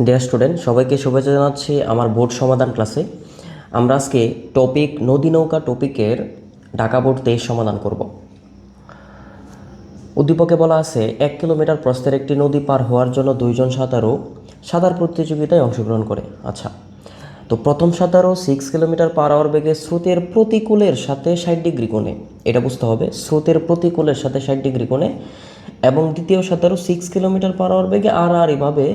Dear student, সবাইকে শুভেচ্ছা জানাচ্ছি আমার বোর্ড সমাধান ক্লাসে। আমরা আজকে টপিক নদী নৌকা টপিকের ঢাকা বোর্ড 23 সমাধান করব। উদ্দীপকে বলা আছে 1 কিলোমিটার প্রস্থের একটি নদী পার হওয়ার জন্য 2 জন সাঁতারু সাঁতার প্রতিযোগিতায় অংশগ্রহণ করে। আচ্ছা, তো প্রথম সাঁতারু 6 কিলোমিটার পার আওয়ার বেগে স্রোতের প্রতিকূলের সাথে 60 ডিগ্রি কোণে, এটা বুঝতে হবে, স্রোতের প্রতিকূলের সাথে 60 ডিগ্রি কোণে, এবং দ্বিতীয় সাঁতারু 6 কিলোমিটার পার আওয়ার বেগে আড়াআড়িভাবে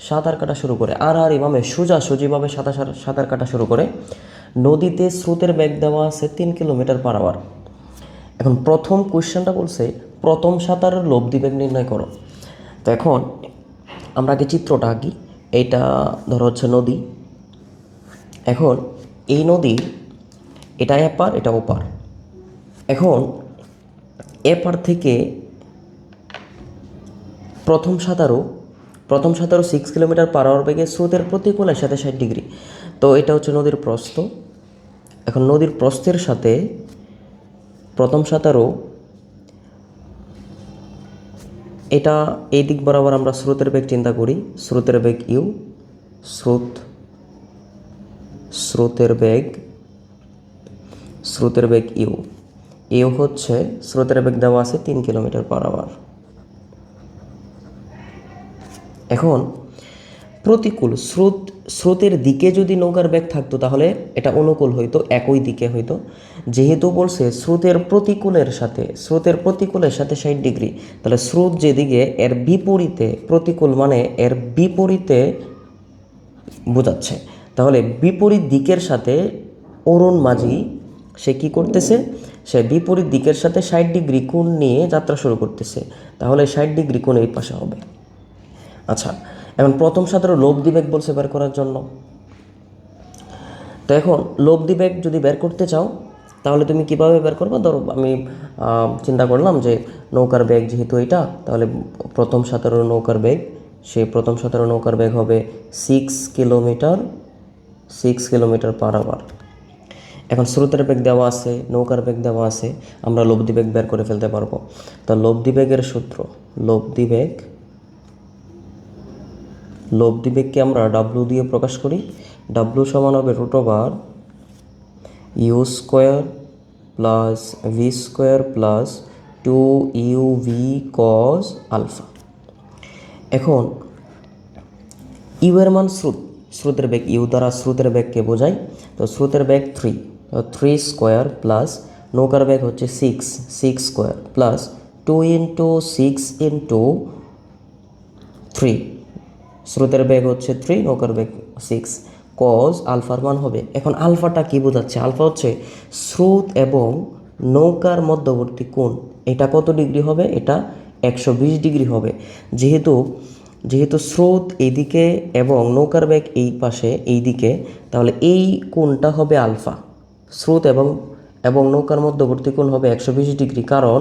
সাঁতার কাটা শুরু করে, আড়াআড়িভাবে সোজাসুজিভাবে সাঁতার কাটা শুরু করে। নদীতে স্রোতের বেগ দেওয়া আছে 3 কিলোমিটার পার আওয়ার। এখন প্রথম কোয়েশ্চেনটা বলছে প্রথম সাঁতারের লব্ধি বেগ নির্ণয় করো। তো এখন আমরা আগে চিত্রটা আঁকি। এইটা ধরো হচ্ছে নদী। এখন এই নদী, এটা এপার, এটা ওপার। এখন এপার থেকে প্রথম সাঁতারু 6 কিলোমিটার পার আওয়ার বেগে স্রোতের প্রতিকূলের সাথে 60 ডিগ্রি। তো এটা হচ্ছে নদীর প্রস্থ। এখন নদীর প্রস্থের সাথে প্রথম সাঁতারু, এটা এই দিক বরাবর আমরা স্রোতের বেগ চিন্তা করি। স্রোতের বেগ ইউ, স্রোতের বেগ ইউ হচ্ছে স্রোতের বেগ দেওয়া আছে 3 কিলোমিটার পার আওয়ার। এখন প্রতিকূল স্রোতের দিকে যদি নৌকার বেগ থাকতো তাহলে এটা অনুকূল হইতো, একই দিকে হইতো। যেহেতু বলছে স্রোতের প্রতিকূলের সাথে 60 ডিগ্রি, তাহলে স্রোত যেদিকে এর বিপরীতে, প্রতিকূল মানে এর বিপরীতে বোঝাচ্ছে। তাহলে বিপরীত দিকের সাথে অরুণ মাঝি সে কি করতেছে, সে বিপরীত দিকের সাথে 60 ডিগ্রি কোণ নিয়ে যাত্রা শুরু করতেছে। তাহলে 60 ডিগ্রি কোণ এই পাশে হবে। আচ্ছা, এখন প্রথম সাঁতারু লব্ধি বেগ বলছে বের করার জন্য। তো এখন লব্ধি বেগ যদি বের করতে চাও তাহলে তুমি কিভাবে বের করবে? ধরো আমি চিন্তা করলাম যে নৌকার বেগ যেহেতু এটা, তাহলে প্রথম সাঁতারু নৌকার বেগ হবে 6 কিলোমিটার পার আওয়ার। এখন স্রোতের বেগ দেওয়া আছে, নৌকার বেগ দেওয়া আছে, আমরা লব্ধি বেগ বের করে ফেলতে পারবো। তো লব্ধি বেগের সূত্র, লব্ধি বেগকে আমরা ডাব্লু দিয়ে প্রকাশ করি। ডাব্লু সমান হবে √u square plus v square plus 2uv cos alpha. এখন ইউ এর মান স্রোতের বেগ, ইউ দ্বারা স্রোতের বেগকে বোঝায়। তো স্রোতের বেগ 3, তো 3 স্কোয়ার প্লাস নৌকার বেগ হচ্ছে 6 স্কোয়ার প্লাস 2 × 6 × 3, স্রোতের বেগ হচ্ছে 3, নৌকার বেগ 6, কজ আলফার মান হবে। এখন আলফাটা কি বোঝাচ্ছে? আলফা হচ্ছে স্রোত এবং নৌকার মধ্যবর্তী কোণ। এটা কত ডিগ্রি হবে? এটা 120 ডিগ্রি হবে। যেহেতু স্রোত এইদিকে এবং নৌকার বেগ এই পাশে এইদিকে, তাহলে এই কোণটা হবে আলফা। স্রোত এবং নৌকার মধ্যবর্তী কোণ হবে 120 ডিগ্রি, কারণ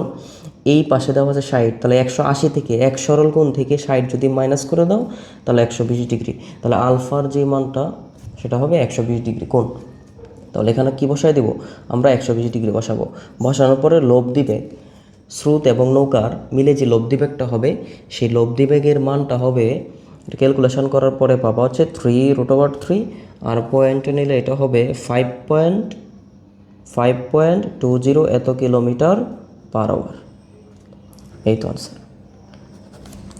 এই পাশে দেওয়া আছে 60, তাহলে 180 থেকে এক সরল কোণ থেকে 60 যদি মাইনাস করে দাও তাহলে 120 ডিগ্রি, তাহলে আলফার যে মানটা সেটা হবে 120 ডিগ্রি কোণ। তাহলে এখানে কি বসায় দেব? আমরা 120 ডিগ্রি বসাবো। বসানোর পরে লব্ধি বেগ, স্রোত এবং নৌকার মিলে যে লব্ধি বেগটা হবে, সেই লব্ধি বেগের মানটা হবে, ক্যালকুলেশন করার পরে পাবা হচ্ছে 3√3, আর পয়েন্টে নিলে এটা হবে 5.20 এত কিলোমিটার পার আওয়ার। এই তো আনসার।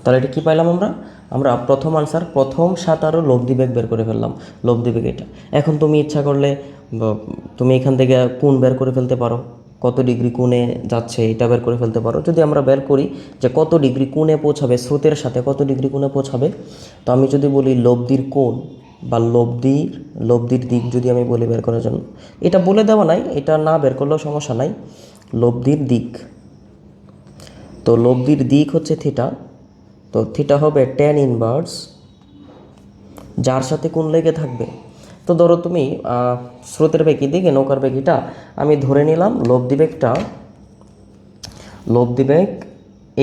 তাহলে এটা কী পাইলাম আমরা প্রথম আনসার, প্রথম সাঁতারও লব্ধি বেগ বের করে ফেললাম। লব্ধি বেগ এটা। এখন তুমি ইচ্ছা করলে তুমি এখান থেকে কোণ বের করে ফেলতে পারো, কত ডিগ্রি কোণে যাচ্ছে এটা বের করে ফেলতে পারো। যদি আমরা বের করি যে কত ডিগ্রি কোণে পৌঁছাবে, স্রোতের সাথে কত ডিগ্রি কোণে পৌঁছাবে, তো আমি যদি বলি লব্ধির কোণ বা লব্ধির দিক যদি আমি বলি বের করার জন্য, এটা বলে দেওয়া নাই, এটা না বের করলেও সমস্যা নাই। লব্ধির দিক, তো লব্ধির দিক হচ্ছে থিটা। তো থিটা হবে tan ইনভার্স যার সাথে কোণ লেগে থাকবে। তো ধরো তুমি স্রোতের বেগ দিকে, নৌকার বেগ এটা, আমি ধরে নিলাম লব্ধি বেগ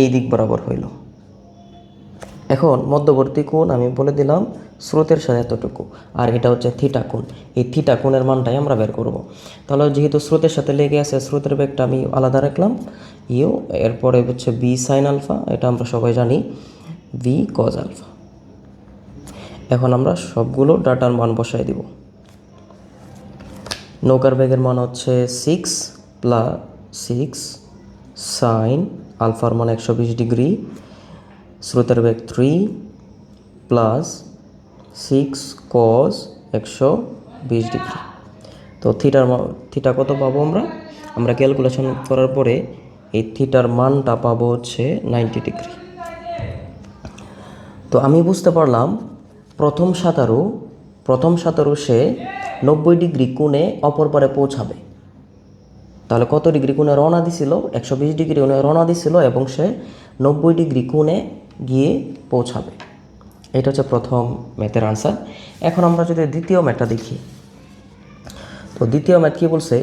এই দিক বরাবর হইল। এখন মধ্যবর্তী কোণ আমি বলে দিলাম স্রোতের সাথে এতটুকু, আর এটা হচ্ছে থিটা কোণ। এই থিটা কোণের মানটাই আমরা বের করব। তাহলে যেহেতু স্রোতের সাথে লেগে আছে, স্রোতের বেগটা আমি আলাদা রাখলাম ইউ, এরপরে হচ্ছে বি সাইন আলফা, এটা আমরা সবাই জানি, ভি কজ আলফা। এখন আমরা সবগুলো ডাটার মান বসাই দিব। নৌকার বেগের মান হচ্ছে 6 সাইন আলফার মান 120 ডিগ্রি, স্রোতের বেগ 3 প্লাস 6 কজ 120 ডিগ্রি। তো থিটা কত পাবো আমরা ক্যালকুলেশন করার পরে এই থিটার মানটা পাবো হচ্ছে 90 ডিগ্রি। তো আমি বুঝতে পারলাম প্রথম সাঁতারু সে 90 ডিগ্রি কোণে অপর পারে পৌঁছাবে। তাহলে কত ডিগ্রি কোণে রওনা দিছিল? 120 ডিগ্রি কোণে রওনা দিছিল এবং সে 90 ডিগ্রি কোণে গিয়ে পৌঁছাবে। এটা হচ্ছে প্রথম ম্যাথের আনসার। এখন আমরা যদি দ্বিতীয় ম্যাথটা দেখি, তো দ্বিতীয় ম্যাথ কি বলছে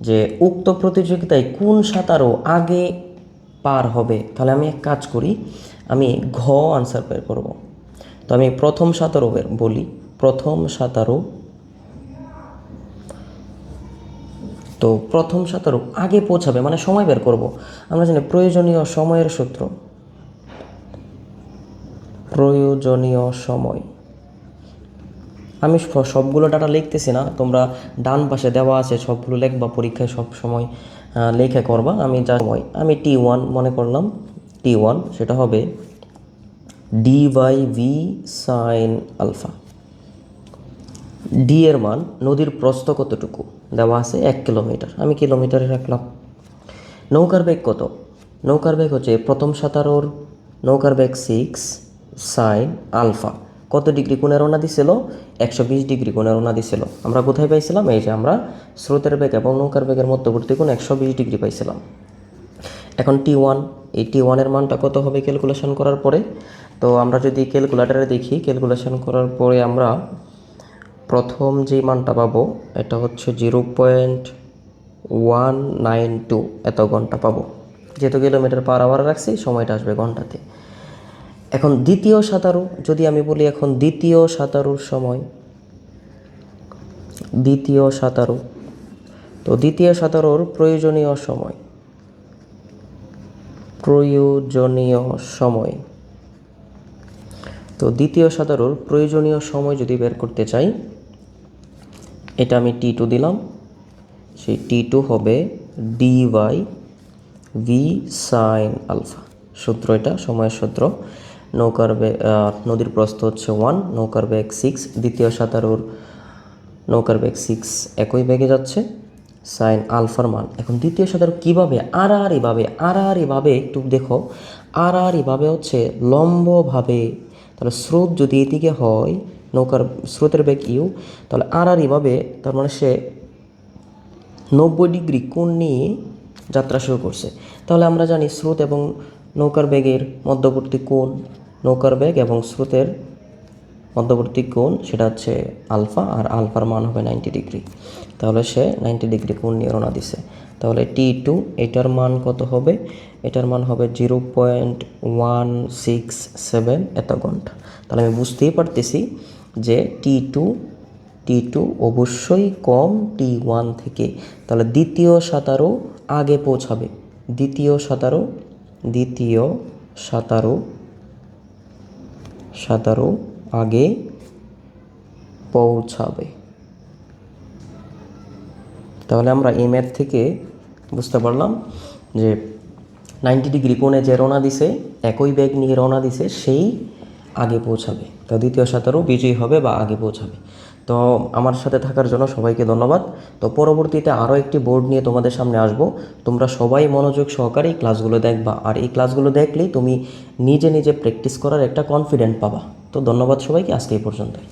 যে উক্ত প্রতিযোগিতায় কোন সাঁতারু আগে পার হবে। তাহলে আমি এক কাজ করি, আমি ঘ আনসার বের করব। তো আমি প্রথম সাঁতারু বলি, প্রথম সাঁতারু আগে পৌঁছাবে মানে সময় বের করব। আমরা জানি প্রয়োজনীয় সময়ের সূত্র, প্রয়োজনীয় সময়। আমি সবগুলো ডাটা লিখতেছি না, তোমরা ডান পাশে দেওয়া আছে সবগুলো লিখবা, পরীক্ষায় সব সময় লেখা করবা। আমি T1 মনে করলাম, T1 সেটা হবে d/v সাইন আলফা। ডি এর মান, নদীর প্রস্থ কতটুকু দেওয়া আছে 1 কিলোমিটার, আমি কিলোমিটারে রাখলাম। নৌকার বেগ কত? নৌকার বেগ হচ্ছে প্রথম সাঁতারুর নৌকার বেগ 6 সাইন আলফা। কত ডিগ্রি কোণে রওনা দিছিল? 120 ডিগ্রি কোণে রওনা দিছিল। আমরা কোথায় পাইছিলাম? এই যে আমরা স্রোতের বেগ এবং নৌকার বেগের মধ্যবর্তী কোণ 120 ডিগ্রি পাইছিলাম। এখন T1, এই T1 এর মানটা কত হবে ক্যালকুলেশন করার পরে? তো আমরা যদি ক্যালকুলেটরে দেখি, ক্যালকুলেশন করার পরে আমরা প্রথম যে মানটা পাবো এটা হচ্ছে 0.192 এত ঘন্টা পাবো। যেহেতু কিলোমিটার পার আওয়ার রাখছি, সময়টা আসবে ঘন্টাতে। এখন দ্বিতীয় সাঁতারু যদি আমি বলি, এখন দ্বিতীয় সাঁতারুর সময়, দ্বিতীয় সাঁতারুর প্রয়োজনীয় সময়। তো দ্বিতীয় সাঁতারুর প্রয়োজনীয় সময় যদি বের করতে চাই, এটা আমি T2 দিলাম, সেই T2 হবে d/v সাইন আলফা। সূত্র এটা, সময়ের সূত্র। নদীর প্রস্থ হচ্ছে 1, নৌকার বেগ 6, দ্বিতীয় সাঁতারুর নৌকার বেগ 6 একই বেগে যাচ্ছে, সাইন আলফার মান। এখন দ্বিতীয় সাঁতারু কীভাবে আড়াআড়িভাবে একটু দেখো, আড়াআড়িভাবে হচ্ছে লম্বভাবে। তাহলে স্রোত যদি এদিকে হয়, নৌকার স্রোতের বেগ ইউ, তাহলে আড়াআড়িভাবে, তার মানে সে 90 ডিগ্রি কোণ নিয়ে যাত্রা শুরু করছে। তাহলে আমরা জানি স্রোত এবং নৌকার বেগের মধ্যবর্তী কোণ, নৌকার বেগ এবং স্রোতের মধ্যবর্তী কোণ সেটা হচ্ছে আলফা, আর আলফার মান হবে 90 ডিগ্রি। তাহলে সে 90 ডিগ্রি কোণ নিয়ে রওনা দিছে। তাহলে T2 এটার মান কত হবে? এটার মান হবে 0.167 এত ঘন্টা। তাহলে আমি বুঝতেই পারতেছি যে T2 অবশ্যই কম T1 থেকে। তাহলে দ্বিতীয় সাঁতারু আগে পৌঁছাবে, দ্বিতীয় সাঁতারু আগে পৌঁছাবে। তাহলে আমরা এই ম্যাথ থেকে বুঝতে পারলাম যে 90 ডিগ্রি কোণে যে রওনা দিছে, একই বেগ নিয়ে রওনা দিছে, সেই আগে পৌঁছাবে। তো দ্বিতীয় সাঁতারু বিজয়ী হবে বা আগে পৌঁছাবে। তো আমার সাথে থাকার জন্য সবাইকে ধন্যবাদ। তো পরবর্তীতে আরও একটি বোর্ড নিয়ে তোমাদের সামনে আসব। তোমরা সবাই মনোযোগ সহকারে এই ক্লাসগুলো দেখবা, আর এই ক্লাসগুলো দেখলেই তুমি নিজে প্র্যাকটিস করার একটা কনফিডেন্ট পাবা। তো ধন্যবাদ সবাইকে, আজকে এই পর্যন্তই।